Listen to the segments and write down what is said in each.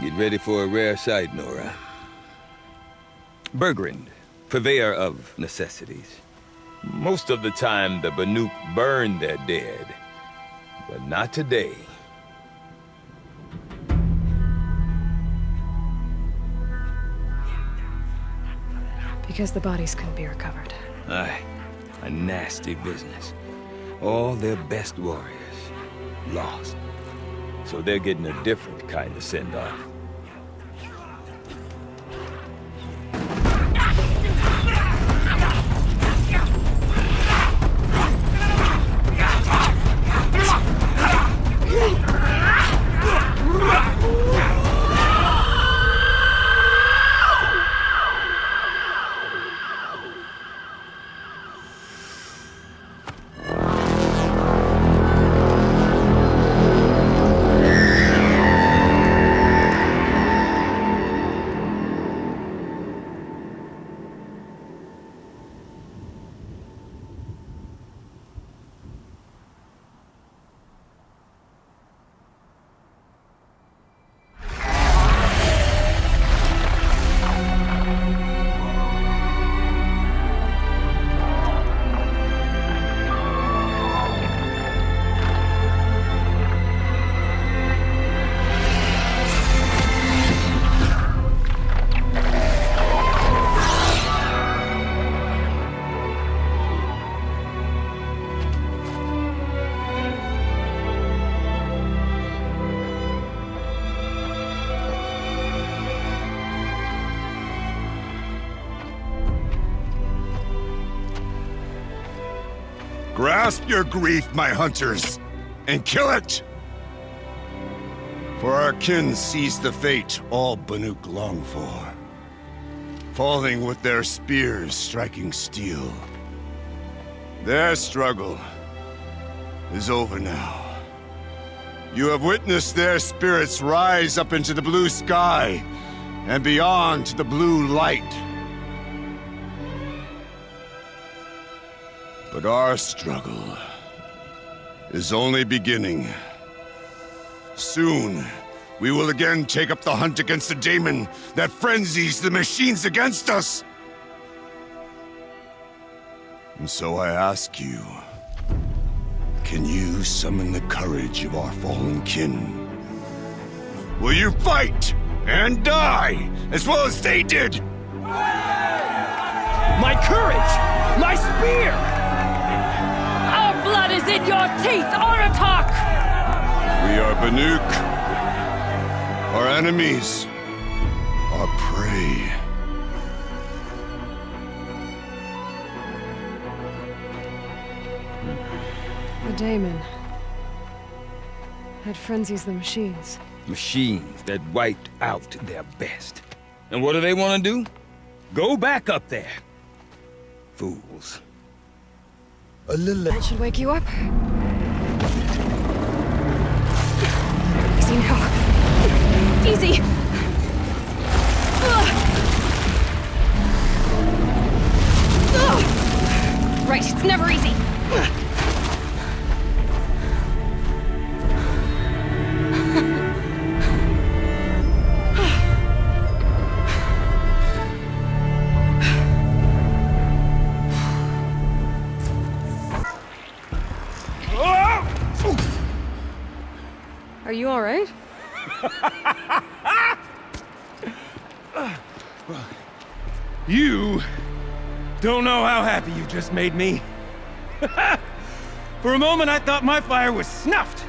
Get ready for a rare sight, Nora. Bergrand, purveyor of necessities. Most of the time, the Banuk burn their dead. But not today. Because the bodies couldn't be recovered. Aye, a nasty business. All their best warriors lost. So they're getting a different kind of send-off. Grasp your grief, my hunters, and kill it! For our kin sees the fate all Banuk long for. Falling with their spears striking steel. Their struggle is over now. You have witnessed their spirits rise up into the blue sky and beyond to the blue light. But our struggle is only beginning. Soon, we will again take up the hunt against the daemon that frenzies the machines against us. And so I ask you, can you summon the courage of our fallen kin? Will you fight and die as well as they did? My courage! My spear! Our blood is in your teeth, Oratok! We are Banuk. Our enemies are prey. The daemon. That frenzies the machines. Machines that wiped out their best. And what do they want to do? Go back up there. Fools. A little... That should wake you up. Easy now. Easy! Right, it's never easy. Are you all right? You don't know how happy you just made me. For a moment, I thought my fire was snuffed.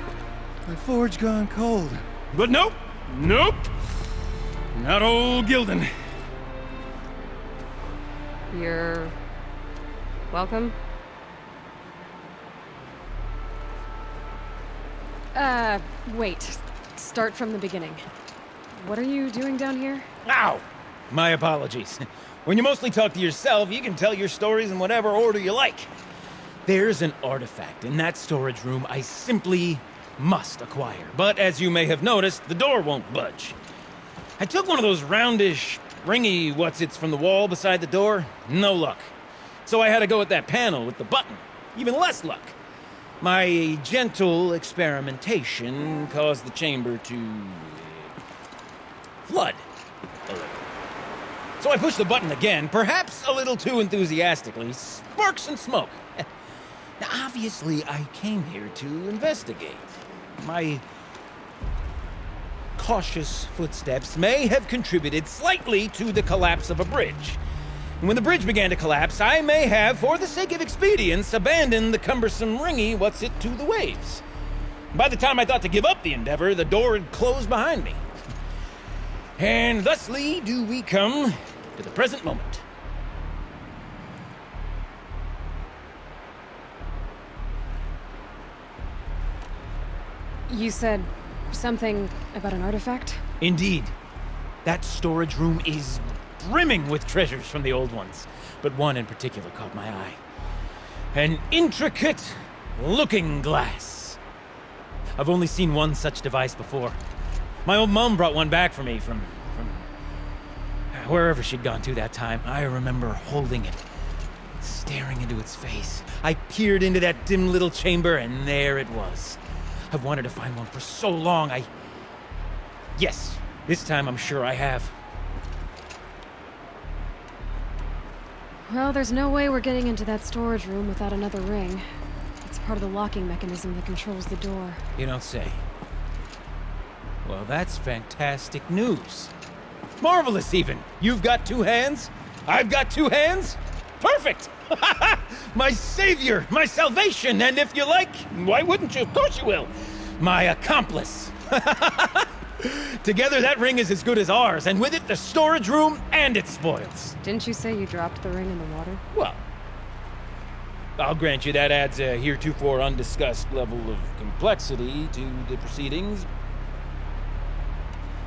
My forge gone cold. But nope, nope. Not old Gildan. You're... welcome? Wait. Start from the beginning. What are you doing down here? Ow! My apologies. When you mostly talk to yourself, you can tell your stories in whatever order you like. There's an artifact in that storage room I simply must acquire. But as you may have noticed, the door won't budge. I took one of those roundish, ringy what's-its from the wall beside the door. No luck. So I had to go with that panel with the button. Even less luck. My gentle experimentation caused the chamber to flood. A little. So I push the button again, perhaps a little too enthusiastically. Sparks and smoke. Now, obviously, I came here to investigate. My cautious footsteps may have contributed slightly to the collapse of a bridge. And when the bridge began to collapse, I may have, for the sake of expedience, abandoned the cumbersome ringy what's-it to the waves. By the time I thought to give up the endeavor, the door had closed behind me. And thusly do we come to the present moment. You said something about an artifact? Indeed. That storage room is brimming with treasures from the old ones, but one in particular caught my eye. An intricate looking glass. I've only seen one such device before. My old mom brought one back for me from wherever she'd gone to that time. I remember holding it, staring into its face. I peered into that dim little chamber, and there it was. I've wanted to find one for so long. Yes, this time I'm sure I have. Well, there's no way we're getting into that storage room without another ring. It's part of the locking mechanism that controls the door. You don't say. Well, that's fantastic news. Marvelous, even. You've got two hands. I've got two hands. Perfect! My savior, my salvation, and if you like, why wouldn't you? Of course you will. My accomplice. Together, that ring is as good as ours, and with it, the storage room and its spoils. Didn't you say you dropped the ring in the water? Well, I'll grant you that adds a heretofore undiscussed level of complexity to the proceedings.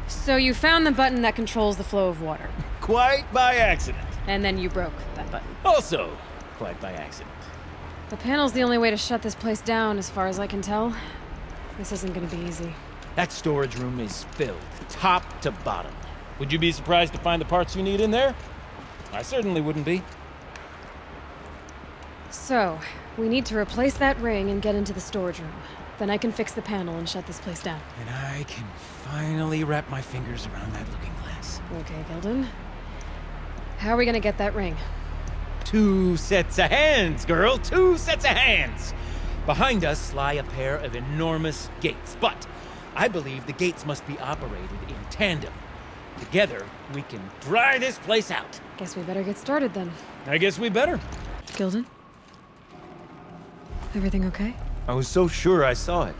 So you found the button that controls the flow of water. Quite by accident. And then you broke that button. Also, quite by accident. The panel's the only way to shut this place down, as far as I can tell. This isn't gonna be easy. That storage room is filled, top to bottom. Would you be surprised to find the parts you need in there? I certainly wouldn't be. So, we need to replace that ring and get into the storage room. Then I can fix the panel and shut this place down. And I can finally wrap my fingers around that looking glass. Okay, Gilden. How are we gonna get that ring? 2 sets of hands, girl! 2 sets of hands! Behind us lie a pair of enormous gates, but I believe the gates must be operated in tandem. Together, we can dry this place out. Guess we better get started then. I guess we better. Gilden? Everything okay? I was so sure I saw it.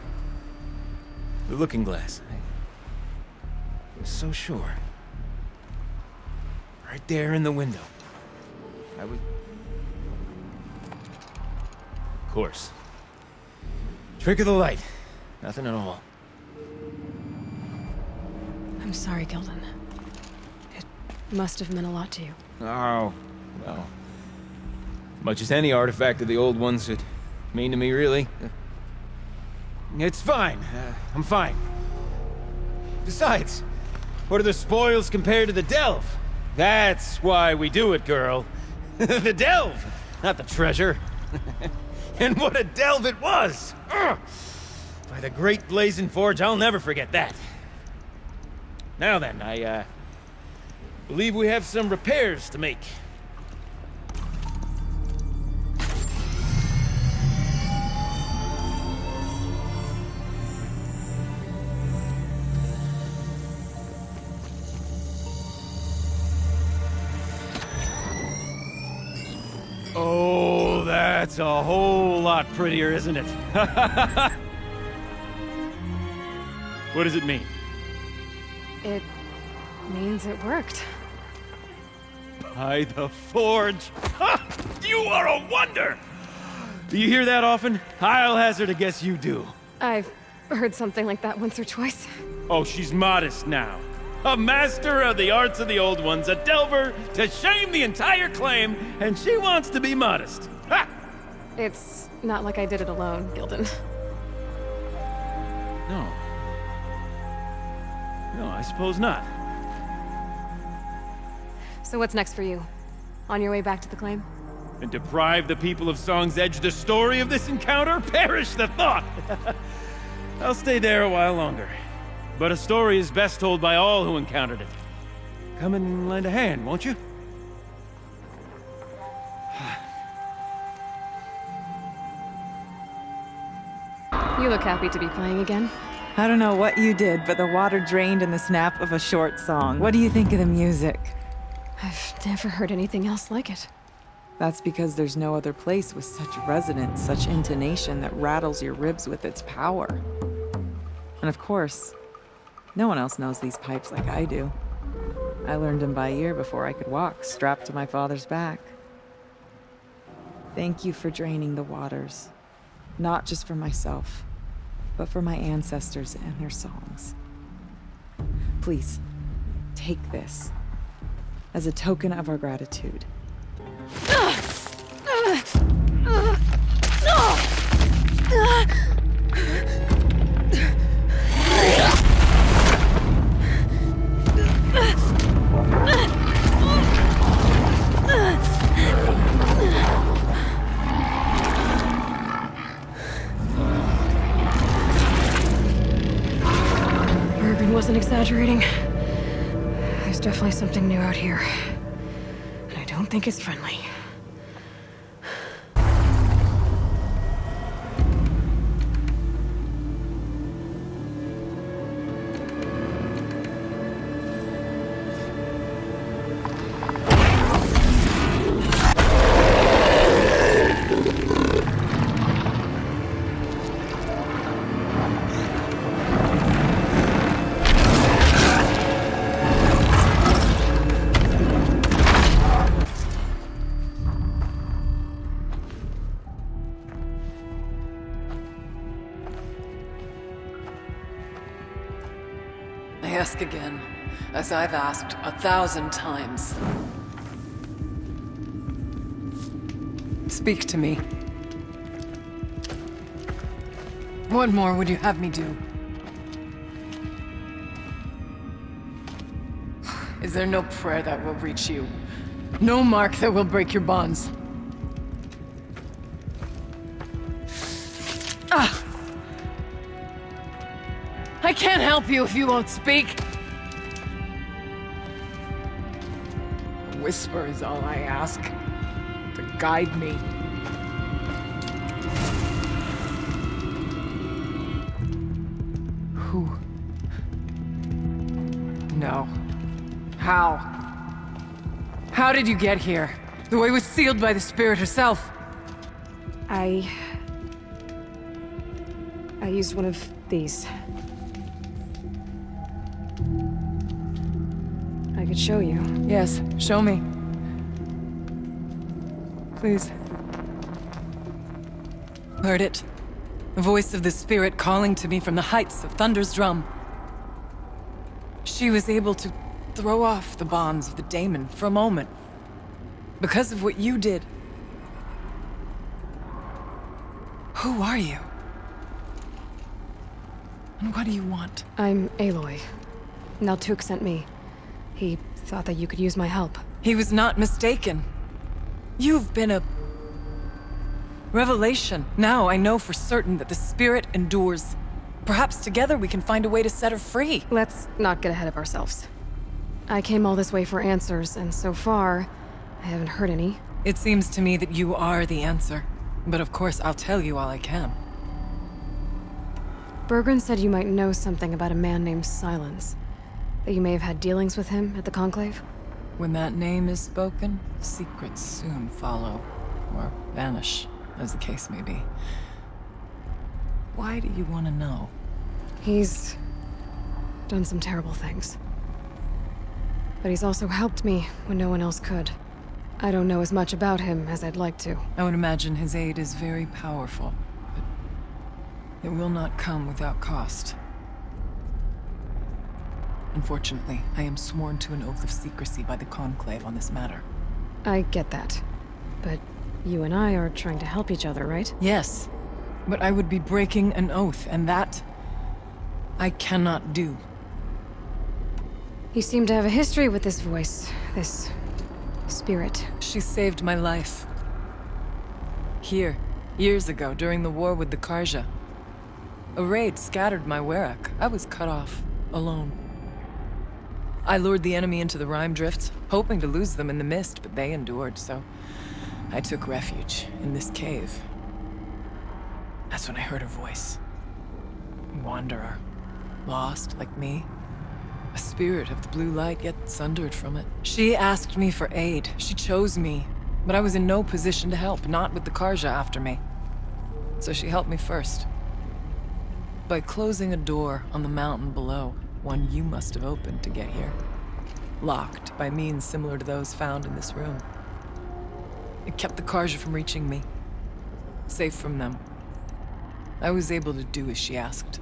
The looking glass. I was so sure. Right there in the window. I was... Of course. Trick of the light. Nothing at all. I'm sorry, Gilden. It must have meant a lot to you. Oh, well. Much as any artifact of the old ones would mean to me, really. It's fine. I'm fine. Besides, what are the spoils compared to the delve? That's why we do it, girl. The delve, not the treasure. And what a delve it was! Ugh. By the great blazing forge, I'll never forget that. Now then, I believe we have some repairs to make. Oh, that's a whole lot prettier, isn't it? What does it mean? It means it worked. By the forge. Ha! You are a wonder! Do you hear that often? I'll hazard a guess you do. I've heard something like that once or twice. Oh, she's modest now. A master of the arts of the old ones, a delver to shame the entire claim, and she wants to be modest. Ha! It's not like I did it alone, Gilden. No. No, I suppose not. So what's next for you? On your way back to the claim? And deprive the people of Song's Edge the story of this encounter? Perish the thought! I'll stay there a while longer. But a story is best told by all who encountered it. Come and lend a hand, won't you? You look happy to be playing again. I don't know what you did, but the water drained in the snap of a short song. What do you think of the music? I've never heard anything else like it. That's because there's no other place with such resonance, such intonation that rattles your ribs with its power. And of course, no one else knows these pipes like I do. I learned them by ear before I could walk, strapped to my father's back. Thank you for draining the waters. Not just for myself, but for my ancestors and their songs. Please, take this as a token of our gratitude. Bergen wasn't exaggerating. There's definitely something new out here. And I don't think it's friendly. I ask again, as I've asked 1,000 times. Speak to me. What more would you have me do? Is there no prayer that will reach you? No mark that will break your bonds? Ah! I can't help you if you won't speak. A whisper is all I ask, to guide me. Who? No. How? How did you get here? The way was sealed by the spirit herself. I used one of these. I could show you. Yes, show me. Please. Heard it. The voice of the spirit calling to me from the heights of Thunder's drum. She was able to throw off the bonds of the daemon for a moment. Because of what you did. Who are you? And what do you want? I'm Aloy. Naltuk sent me. He thought that you could use my help. He was not mistaken. You've been a revelation. Now I know for certain that the spirit endures. Perhaps together we can find a way to set her free. Let's not get ahead of ourselves. I came all this way for answers, and so far, I haven't heard any. It seems to me that you are the answer. But of course, I'll tell you all I can. Bergren said you might know something about a man named Silence. That you may have had dealings with him at the Conclave? When that name is spoken, secrets soon follow. Or vanish, as the case may be. Why do you want to know? He's done some terrible things. But he's also helped me when no one else could. I don't know as much about him as I'd like to. I would imagine his aid is very powerful, but it will not come without cost. Unfortunately, I am sworn to an oath of secrecy by the Conclave on this matter. I get that. But you and I are trying to help each other, right? Yes, but I would be breaking an oath, and that I cannot do. You seem to have a history with this voice, this spirit. She saved my life. Here, years ago, during the war with the Karja. A raid scattered my Werak. I was cut off. alone. I lured the enemy into the rime drifts, hoping to lose them in the mist, but they endured, so I took refuge in this cave. That's when I heard her voice. A wanderer, lost like me. A spirit of the blue light, yet sundered from it. She asked me for aid. She chose me, but I was in no position to help, not with the Karja after me. So she helped me first. By closing a door on the mountain below, one you must have opened to get here. Locked by means similar to those found in this room. It kept the Karja from reaching me. Safe from them. I was able to do as she asked.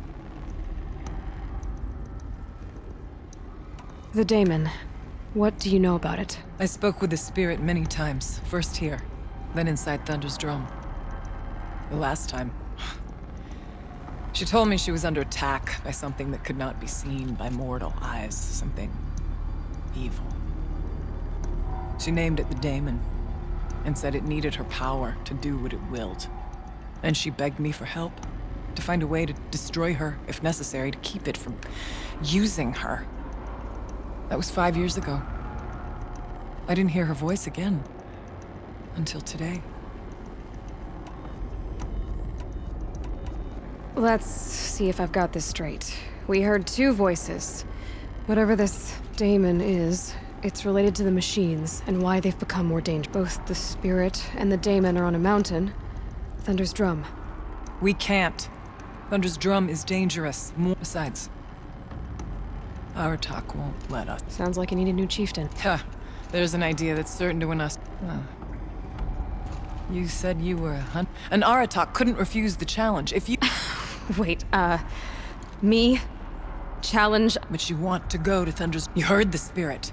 The daemon. What do you know about it? I spoke with the spirit many times. First here, then inside Thunder's drum. The last time, she told me she was under attack by something that could not be seen by mortal eyes. Something evil. She named it the daemon, and said it needed her power to do what it willed. And she begged me for help, to find a way to destroy her, if necessary, to keep it from using her. That was 5 years ago. I didn't hear her voice again. Until today. Let's see if I've got this straight. We heard two voices. Whatever this daemon is, it's related to the machines and why they've become more dangerous. Both the spirit and the daemon are on a mountain. Thunder's drum. We can't. Thunder's drum is dangerous. Besides, our talk won't let us. Sounds like you need a new chieftain. Huh. There's an idea that's certain to win us. You said you were a hunt. An Aratak couldn't refuse the challenge. If you... Wait, me? Challenge? But you want to go to Thunder's... You heard the spirit.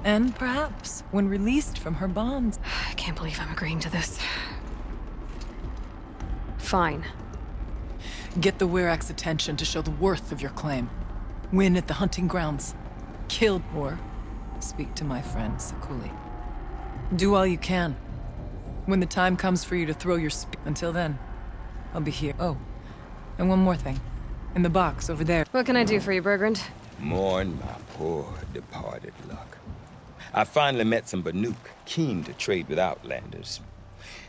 And perhaps, when released from her bonds... I can't believe I'm agreeing to this. Fine. Get the Wirak's attention to show the worth of your claim. Win at the hunting grounds. Kill or speak to my friend Sakuli. Do all you can. When the time comes for you to throw your until then, I'll be here. Oh, and one more thing. In the box over there. What can I do for you, Bergrand? Mourn my poor departed luck. I finally met some Banuk, keen to trade with Outlanders.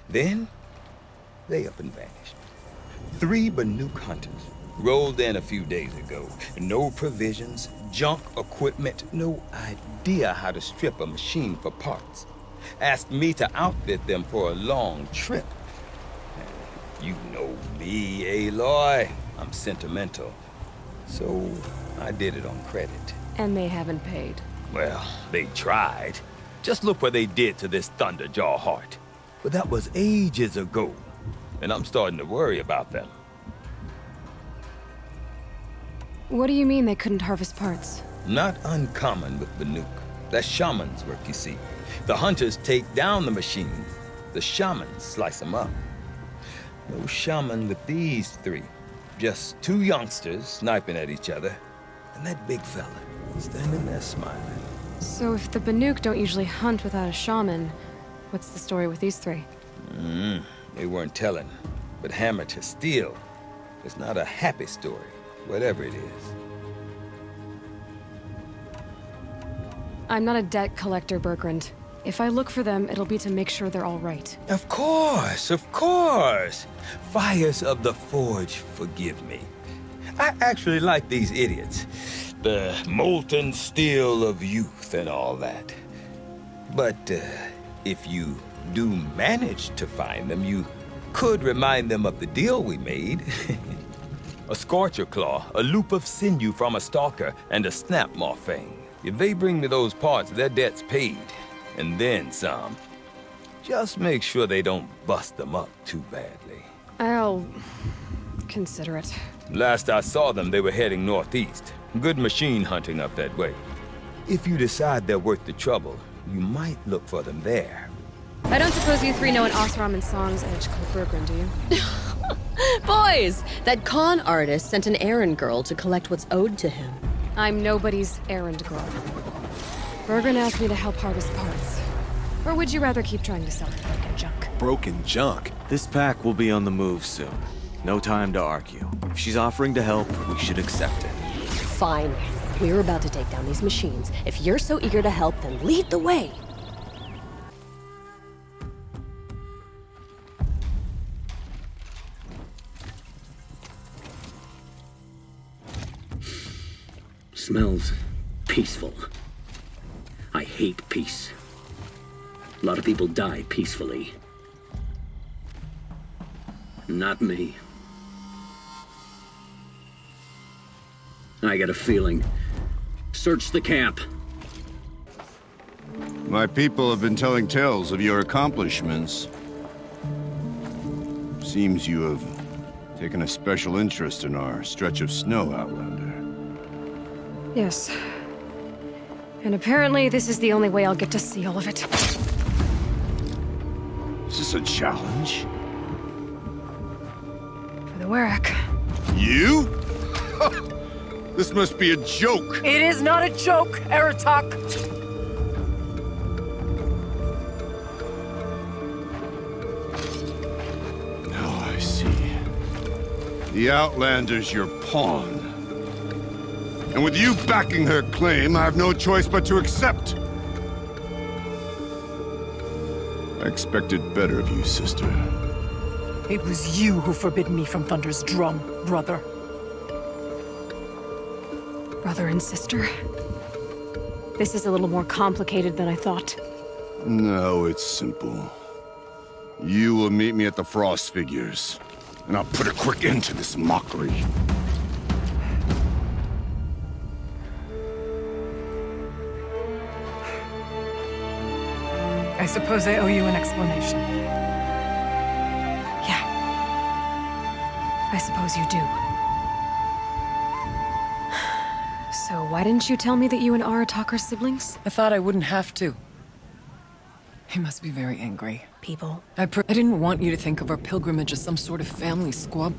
Then, they up and vanished. 3 Banuk hunters rolled in a few days ago. No provisions, junk equipment, no idea how to strip a machine for parts. Asked me to outfit them for a long trip. You know me, Aloy. I'm sentimental. So I did it on credit. And they haven't paid. Well, they tried. Just look what they did to this Thunderjaw heart. But that was ages ago. And I'm starting to worry about them. What do you mean they couldn't harvest parts? Not uncommon with Banuk. That's shaman's work, you see. The hunters take down the machines. The shamans slice them up. No shaman with these 3. Just 2 youngsters sniping at each other. And that big fella standing there smiling. So if the Banuk don't usually hunt without a shaman, what's the story with these 3? They weren't telling. But hammer to steel. It's not a happy story, whatever it is. I'm not a debt collector, Bergrand. If I look for them, it'll be to make sure they're all right. Of course, of course. Fires of the Forge, forgive me. I actually like these idiots. The molten steel of youth and all that. But if you do manage to find them, you could remind them of the deal we made. A scorcher claw, a loop of sinew from a stalker, and a snapmaw fang. If they bring me those parts, their debt's paid. And then some. Just make sure they don't bust them up too badly. I'll consider it. Last I saw them, they were heading northeast. Good machine hunting up that way. If you decide they're worth the trouble, you might look for them there. I don't suppose you 3 know an Osramen song's edge called Bergrand, do you? Boys, that con artist sent an errand girl to collect what's owed to him. I'm nobody's errand girl. Bergrand asked me to help harvest parts. Or would you rather keep trying to sell broken junk? Broken junk? This pack will be on the move soon. No time to argue. If she's offering to help, we should accept it. Fine. We're about to take down these machines. If you're so eager to help, then lead the way. Smells peaceful. I hate peace. A lot of people die peacefully. Not me. I got a feeling. Search the camp. My people have been telling tales of your accomplishments. Seems you have taken a special interest in our stretch of snow, Outlander. Yes. And apparently this is the only way I'll get to see all of it. Is this a challenge? For the Werak. You? This must be a joke. It is not a joke, Aratak. Now I see. The Outlander's your pawn. And with you backing her claim, I have no choice but to accept. I expected better of you, sister. It was you who forbid me from Thunder's drum, brother. Brother and sister. This is a little more complicated than I thought. No, it's simple. You will meet me at the Frost Figures, and I'll put a quick end to this mockery. I suppose I owe you an explanation. Yeah. I suppose you do. So why didn't you tell me that you and Aratak are siblings? I thought I wouldn't have to. He must be very angry. People. I didn't want you to think of our pilgrimage as some sort of family squab.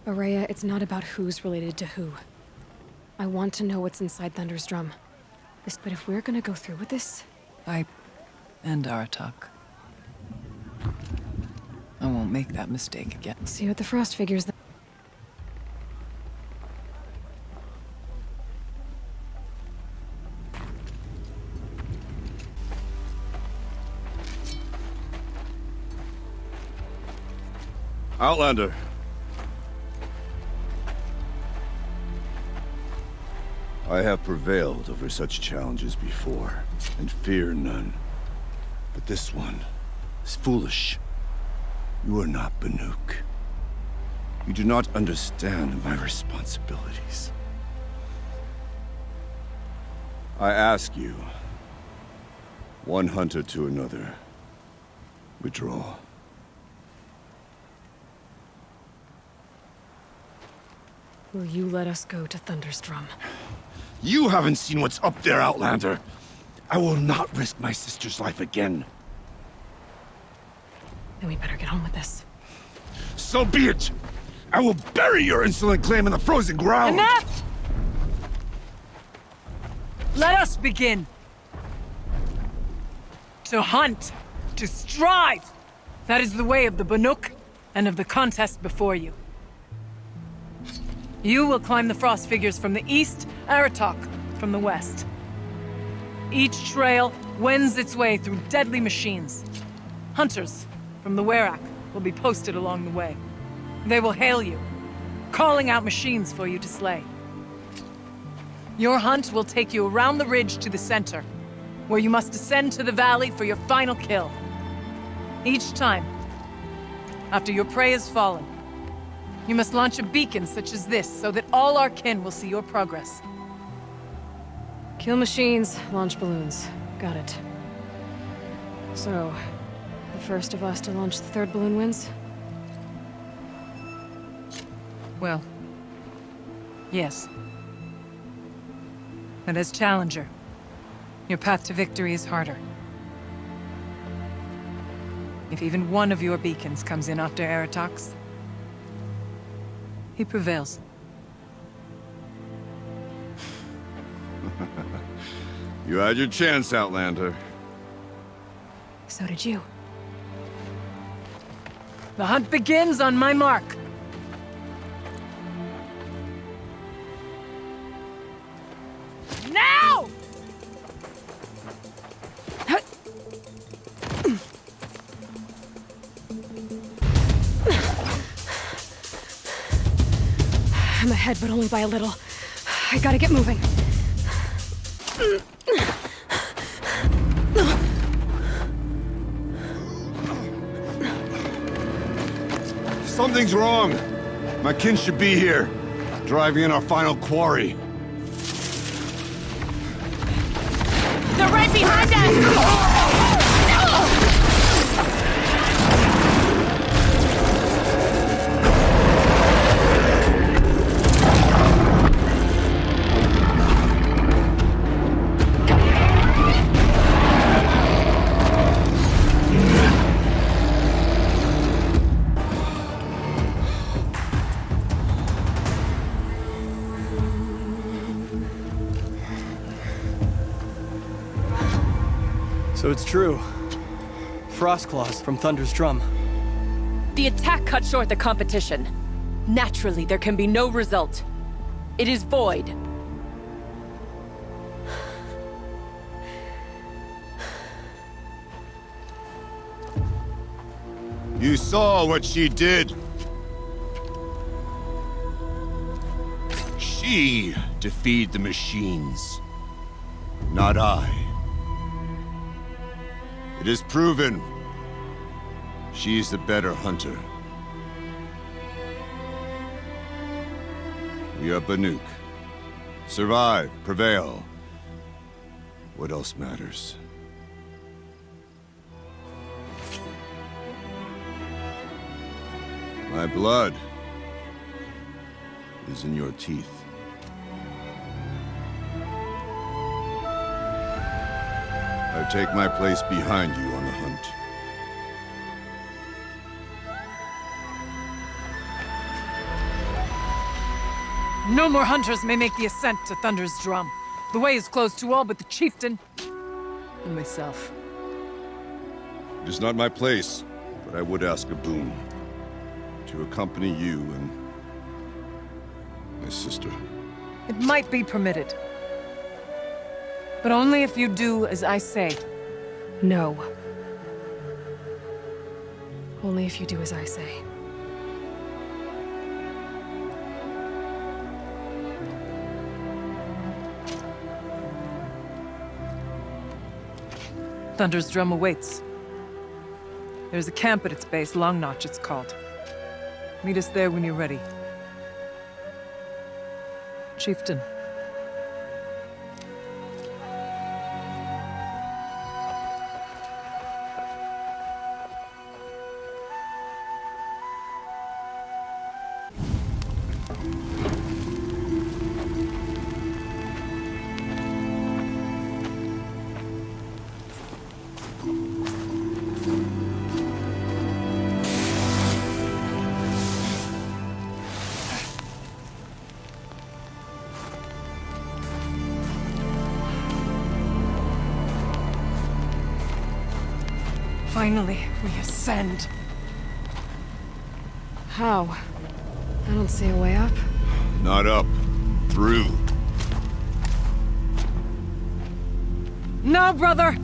Araya, it's not about who's related to who. I want to know what's inside Thunder's drum. But if we're gonna go through with this... And Aratak. I won't make that mistake again. See you at the Frost Figures then. Outlander. I have prevailed over such challenges before, and fear none. But this one is foolish. You are not Banuk. You do not understand my responsibilities. I ask you, one hunter to another, withdraw. Will you let us go to Thunder's drum? You haven't seen what's up there, Outlander. I will not risk my sister's life again. Then we better get on with this. So be it! I will bury your insolent claim in the frozen ground! Enough! Let us begin. To hunt. To strive. That is the way of the Banuk, and of the contest before you. You will climb the Frost Figures from the east, Aratak from the west. Each trail wends its way through deadly machines. Hunters from the Werak will be posted along the way. They will hail you, calling out machines for you to slay. Your hunt will take you around the ridge to the center, where you must descend to the valley for your final kill. Each time, after your prey has fallen, you must launch a beacon such as this, so that all our kin will see your progress. Kill machines, launch balloons. Got it. So, the first of us to launch the third balloon wins? Well, yes. And as challenger, your path to victory is harder. If even one of your beacons comes in after Aratak's, he prevails. You had your chance, Outlander. So did you. The hunt begins on my mark. I'm ahead, but only by a little. I gotta get moving. Something's wrong. My kin should be here, driving in our final quarry. They're right behind us! So it's true. Frostclaws from Thunder's drum. The attack cut short the competition. Naturally, there can be no result. It is void. You saw what she did. She defeated the machines, not I. It is proven. She's the better hunter. We are Banuk. Survive, prevail. What else matters? My blood is in your teeth. I take my place behind you on the hunt. No more hunters may make the ascent to Thunder's drum. The way is closed to all but the chieftain and myself. It is not my place, but I would ask a boon. To accompany you and my sister. It might be permitted. But only if you do as I say. No. Only if you do as I say. Thunder's drum awaits. There's a camp at its base, Long Notch it's called. Meet us there when you're ready. Chieftain. Finally, we ascend. How? I don't see a way up. Not up. Through. No, brother!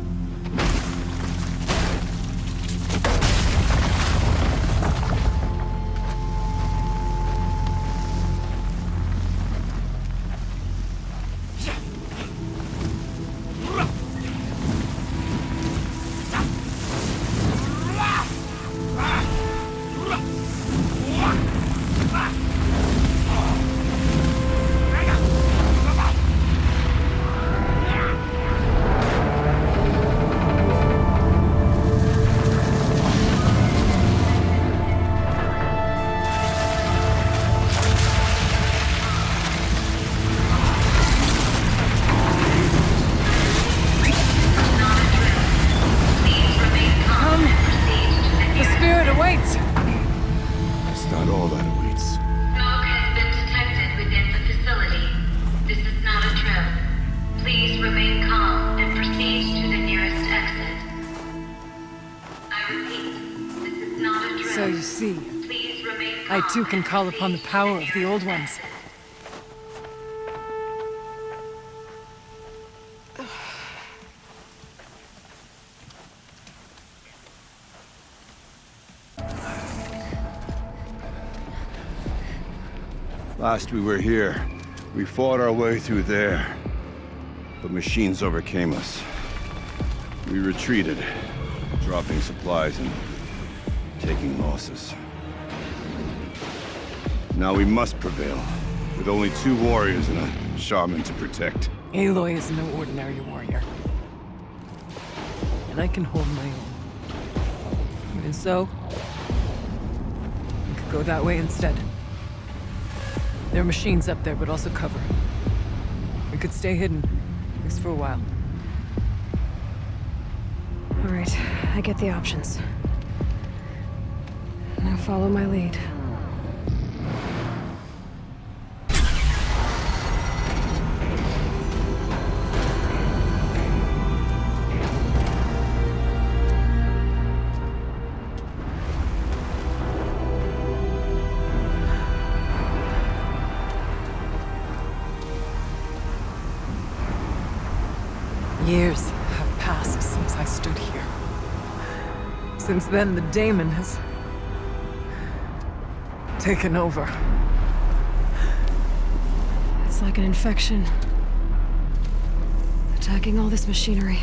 So you see, I too can call upon the power of the Old Ones. Last we were here, we fought our way through there. But machines overcame us. We retreated, dropping supplies and taking losses. Now we must prevail, with only 2 warriors and a shaman to protect. Aloy is no ordinary warrior. And I can hold my own. Even so, we could go that way instead. There are machines up there, but also cover. We could stay hidden, at least for a while. All right, I get the options. Now follow my lead. Years have passed since I stood here. Since then, the daemon has taken over. It's like an infection. Attacking all this machinery.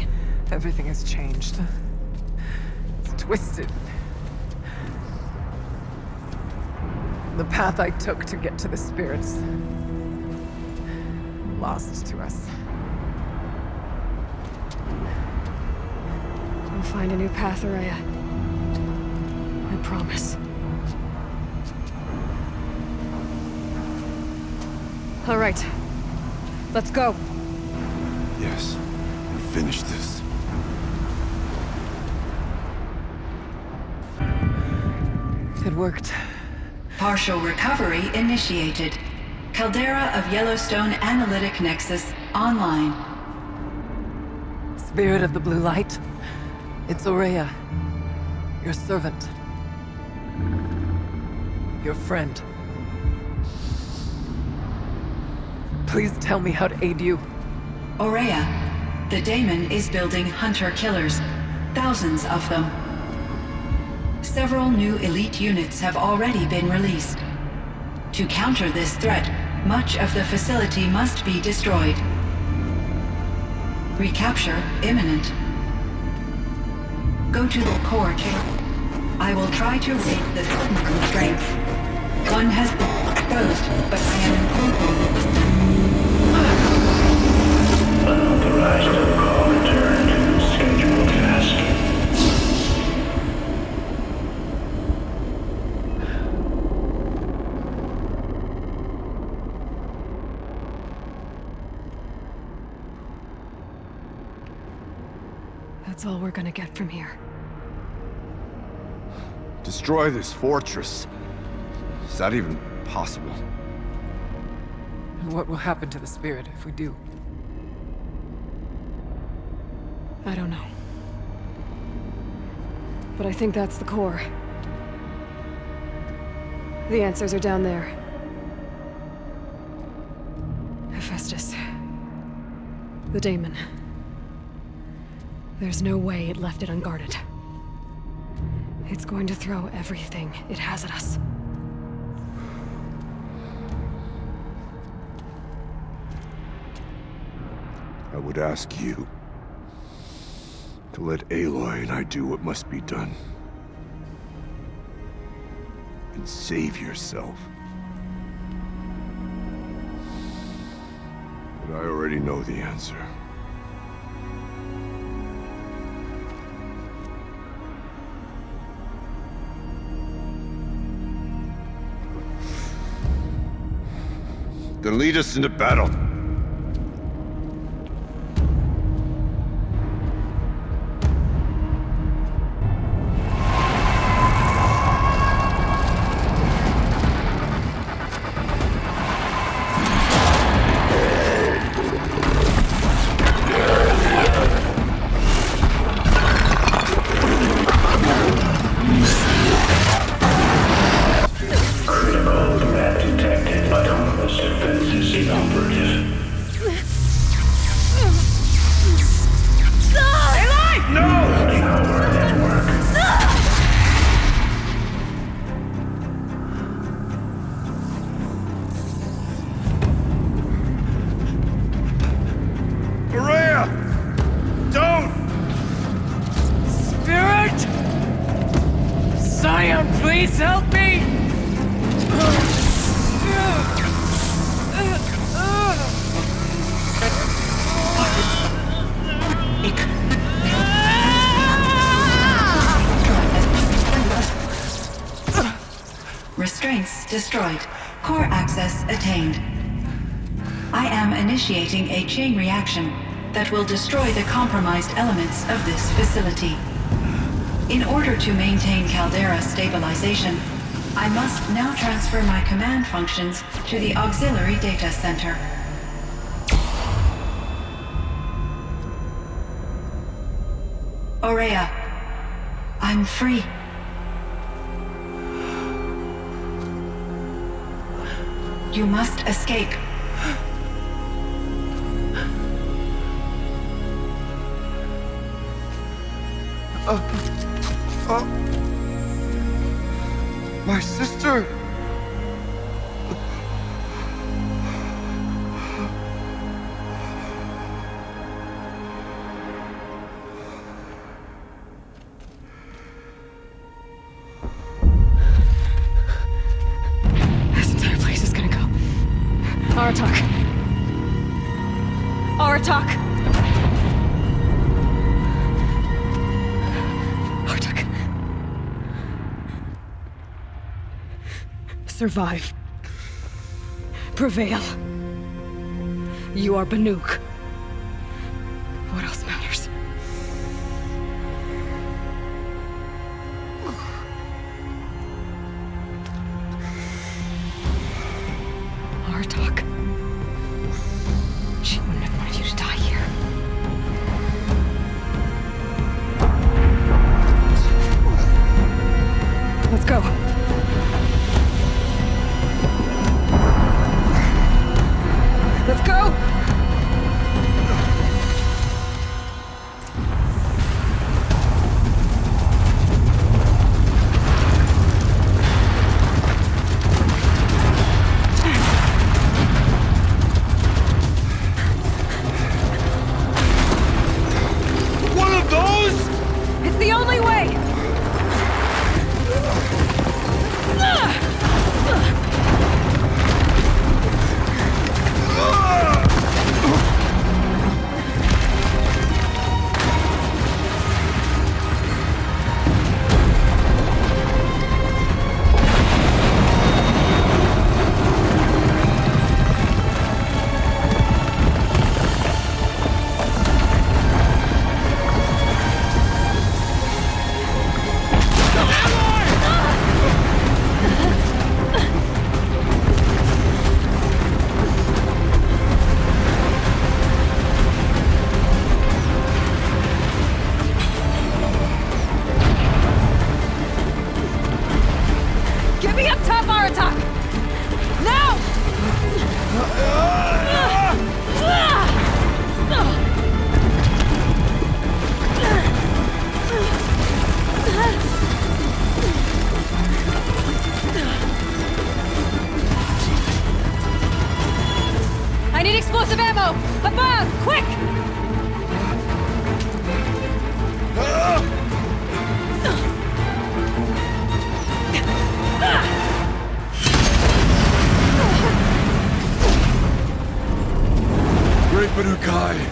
Everything has changed. It's twisted. The path I took to get to the spirits, lost to us. We'll find a new path, Araya. I promise. All right. Let's go. Yes, we finished this. It worked. Partial recovery initiated. Caldera of Yellowstone Analytic Nexus online. Spirit of the Blue Light. It's Aurea. Your servant. Your friend. Please tell me how to aid you. Aurea, the daemon is building hunter-killers. Thousands of them. Several new elite units have already been released. To counter this threat, much of the facility must be destroyed. Recapture imminent. Go to the core chamber. I will try to raise the constraints. One has been exposed, but I am improving. Unauthorized protocol return to scheduled task. That's all we're gonna get from here. Destroy this fortress. Is that even possible? And what will happen to the spirit if we do? I don't know. But I think that's the core. The answers are down there. Hephaestus. The daemon. There's no way it left it unguarded. It's going to throw everything it has at us. I would ask you to let Aloy and I do what must be done. And save yourself. But I already know the answer. Then lead us into battle. Critical threat detected. Autonomous defenses inoperative. Ion, please help me! Restraints destroyed. Core access attained. I am initiating a chain reaction that will destroy the compromised elements of this facility. In order to maintain caldera stabilization, I must now transfer my command functions to the auxiliary data center. Aurea, I'm free. You must escape. My sister! This entire place is gonna go. Aratak. Aratak! Aratak. Survive. Prevail. You are Banuk. What else matters? Aratak. She wouldn't have wanted you to die here. Let's go. Let's go! One of those? It's the only way! Get me up top, Aratak! Now! I need explosive ammo! Above! Quick! Great Banukai!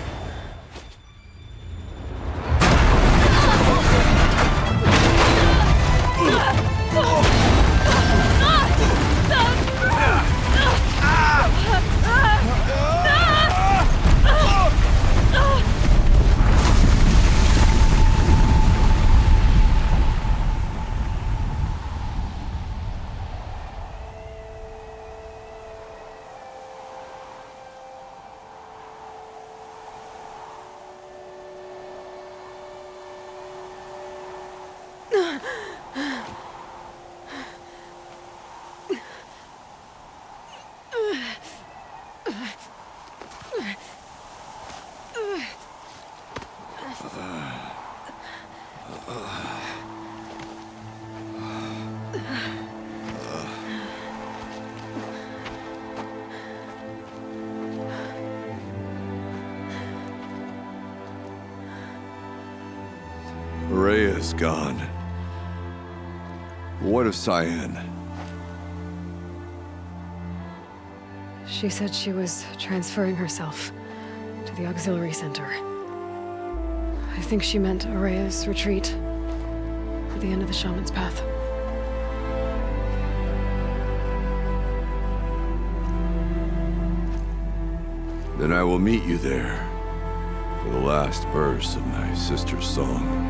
Rhea's gone. What of Cyan? She said she was transferring herself to the auxiliary center. I think she meant Araya's retreat at the end of the Shaman's Path. Then I will meet you there for the last verse of my sister's song.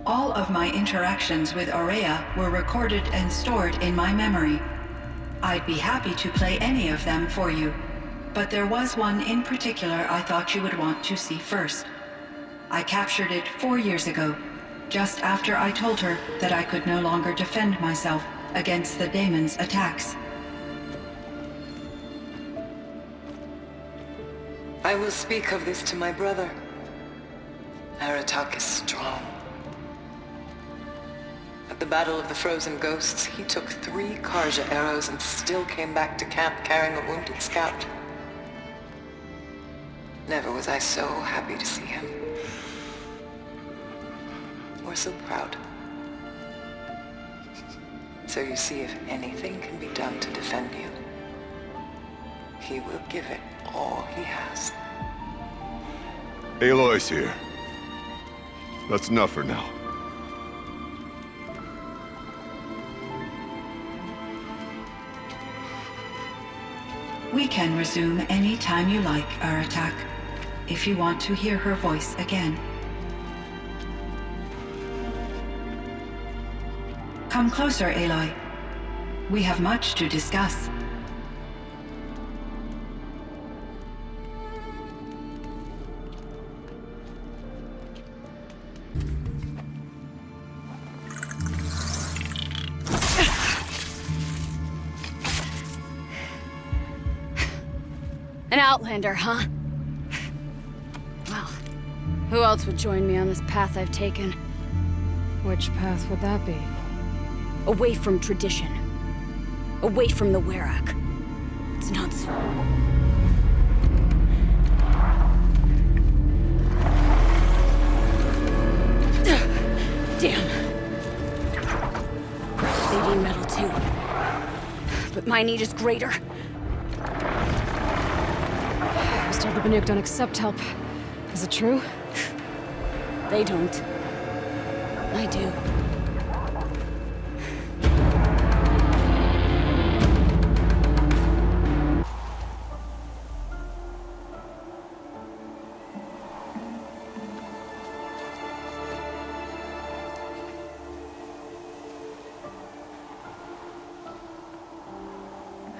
All of my interactions with Araya were recorded and stored in my memory. I'd be happy to play any of them for you, but there was one in particular I thought you would want to see first. I captured it 4 years ago, just after I told her that I could no longer defend myself against the daemon's attacks. I will speak of this to my brother. Aratak is strong. At the Battle of the Frozen Ghosts, he took 3 Karja arrows and still came back to camp carrying a wounded scout. Never was I so happy to see him. Or so proud. So you see, if anything can be done to defend you, he will give it all he has. Aloy's here. That's enough for now. We can resume any time you like, Aratak, if you want to hear her voice again. Come closer, Aloy. We have much to discuss. An outlander, huh? Well, who else would join me on this path I've taken? Which path would that be? Away from tradition. Away from the Werak. It's not so... Damn. They need metal too. But my need is greater. I was told the Banuk don't accept help. Is it true? They don't. I do.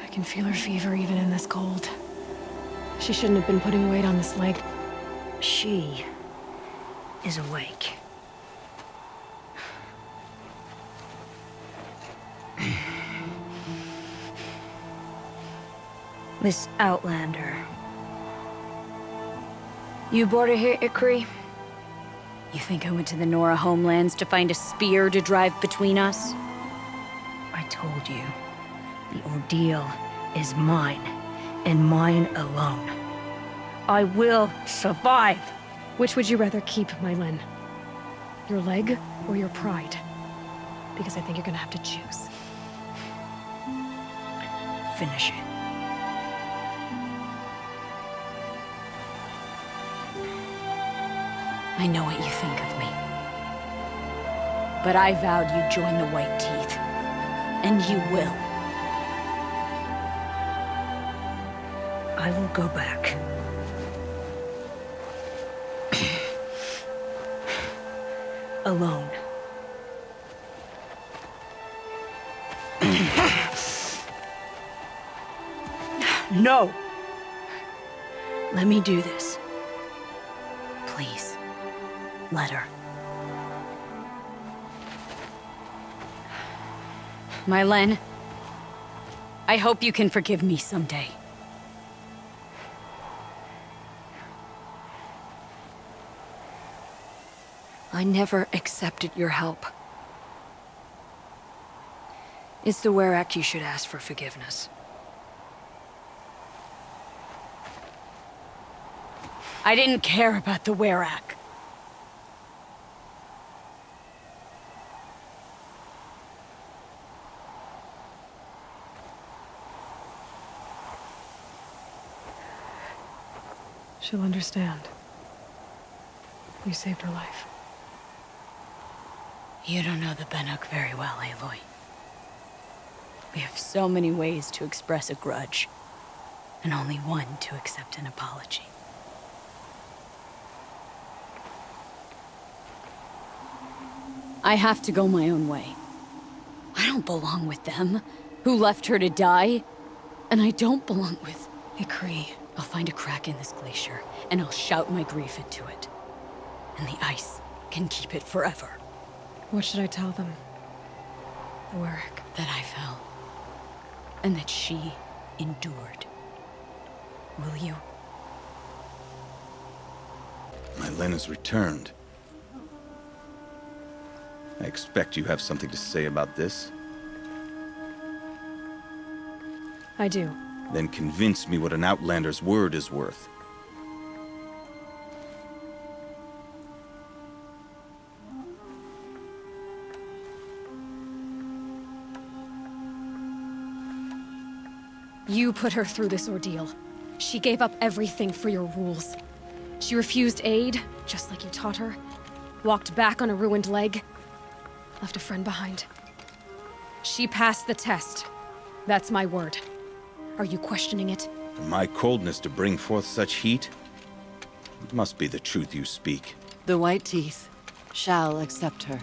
I can feel her fever even in this cold. She shouldn't have been putting weight on this leg. She is awake. This outlander. You brought her here, Ikri? You think I went to the Nora homelands to find a spear to drive between us? I told you, the ordeal is mine, and mine alone. I will survive. Which would you rather keep, Mylin? Your leg or your pride? Because I think you're gonna have to choose. Finish it. I know what you think of me. But I vowed you'd join the White Teeth. And you will. I will go back. Alone. No! Let me do this. Please. Let her. Mylen, I hope you can forgive me someday. I never accepted your help. It's the Werak you should ask for forgiveness. I didn't care about the Werak. She'll understand. You saved her life. You don't know the Banuk very well, Aloy. We have so many ways to express a grudge, and only one to accept an apology. I have to go my own way. I don't belong with them, who left her to die. And I don't belong with Ikri. I'll find a crack in this glacier, and I'll shout my grief into it. And the ice can keep it forever. What should I tell them? The Werak. That I fell. And that she endured. Will you? Mylen has returned. I expect you have something to say about this. I do. Then convince me what an Outlander's word is worth. You put her through this ordeal. She gave up everything for your rules. She refused aid, just like you taught her. Walked back on a ruined leg. Left a friend behind. She passed the test. That's my word. Are you questioning it? My coldness to bring forth such heat? It must be the truth you speak. The White Teeth shall accept her.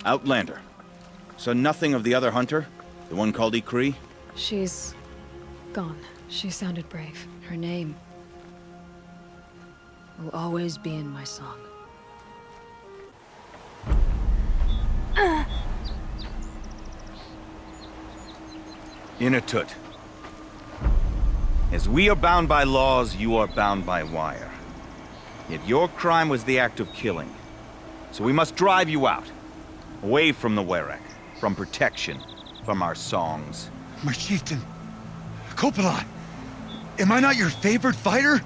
Outlander. So nothing of the other hunter? The one called Ikri? She's gone. She sounded brave. Her name will always be in my song. Inatut. As we are bound by laws, you are bound by wire. Yet your crime was the act of killing. So we must drive you out. Away from the Werak, from protection, from our songs. My chieftain, Coppola, am I not your favorite fighter?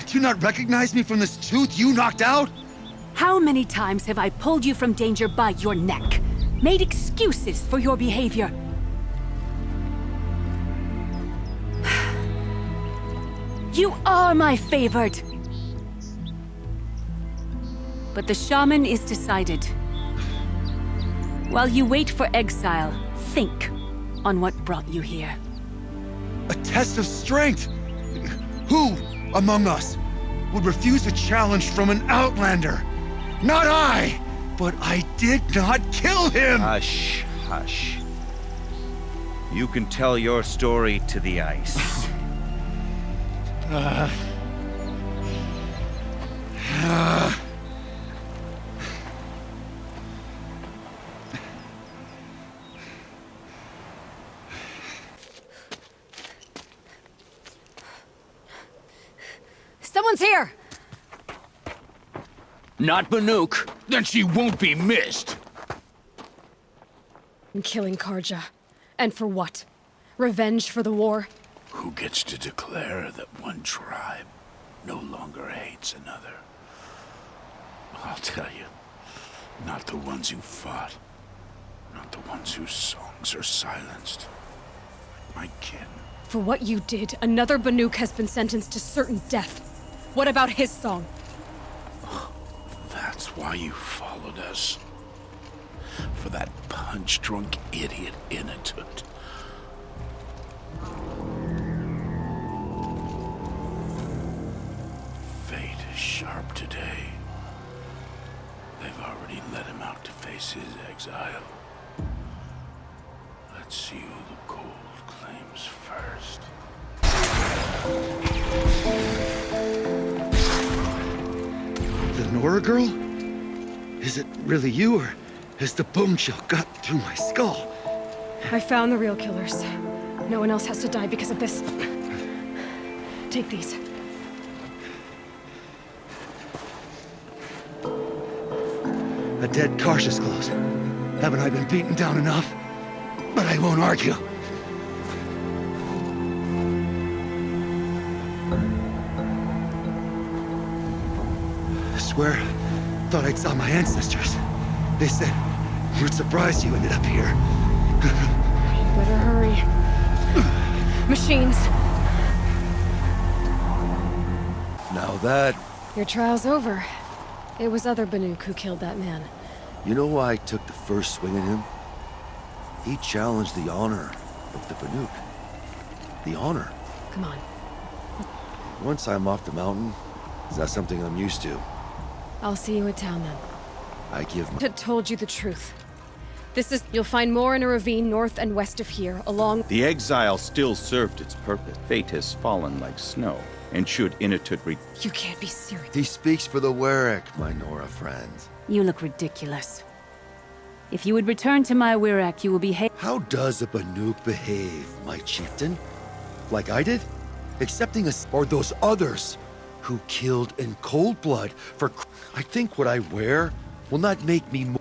Do you not recognize me from this tooth you knocked out? How many times have I pulled you from danger by your neck? Made excuses for your behavior? You are my favorite! But the shaman is decided. While you wait for exile, think on what brought you here. A test of strength! Who among us would refuse a challenge from an Outlander? Not I! But I did not kill him! Hush, hush. You can tell your story to the ice. Someone's here! Not Banuk. Then she won't be missed. I'm killing Karja. And for what? Revenge for the war? Who gets to declare that one tribe no longer hates another? I'll tell you, not the ones who fought, not the ones whose songs are silenced. My kin. For what you did, another Banuk has been sentenced to certain death. What about his song? That's why you followed us. For that punch-drunk idiot Inatut. Fate is sharp today. They've already let him out to face his exile. Let's see who the cold claims first. Nora girl? Is it really you, or has the bone shell got through my skull? I found the real killers. No one else has to die because of this. Take these. A dead Karsh's close. Haven't I been beaten down enough? But I won't argue. I swear, thought I saw my ancestors. They said, we're surprised you ended up here. Better hurry. Machines. Now that... Your trial's over. It was other Banuk who killed that man. You know why I took the first swing at him? He challenged the honor of the Banuk. The honor. Come on. Once I'm off the mountain, is that something I'm used to? I'll see you at town then. I give my... I told you the truth. You'll find more in a ravine north and west of here, along... The exile still served its purpose. Fate has fallen like snow, and should Inatut You can't be serious. He speaks for the Werek, my Nora friend. You look ridiculous. If you would return to my Werek, you will behave... How does a Banuk behave, my chieftain? Like I did? Accepting us, or those others who killed in cold blood for... I think what I wear will not make me more...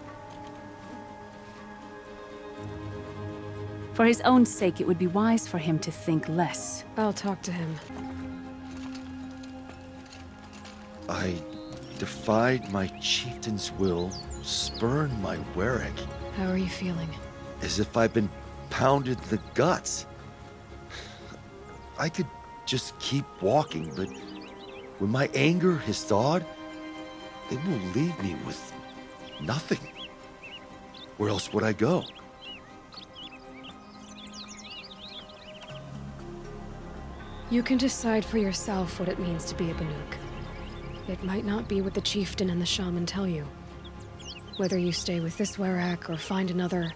For his own sake, it would be wise for him to think less. I'll talk to him. I defied my chieftain's will, spurned my Werek. How are you feeling? As if I've been pounded in the guts. I could just keep walking, but when my anger has thawed, it will leave me with nothing. Where else would I go? You can decide for yourself what it means to be a Banuk. It might not be what the chieftain and the shaman tell you. Whether you stay with this Werek or find another...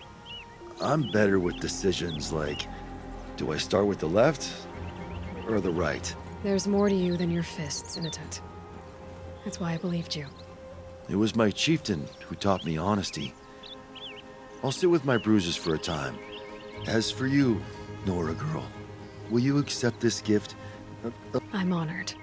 I'm better with decisions like, do I start with the left or the right? There's more to you than your fists, Inatut. That's why I believed you. It was my chieftain who taught me honesty. I'll sit with my bruises for a time. As for you, Nora girl, will you accept this gift? I'm honored.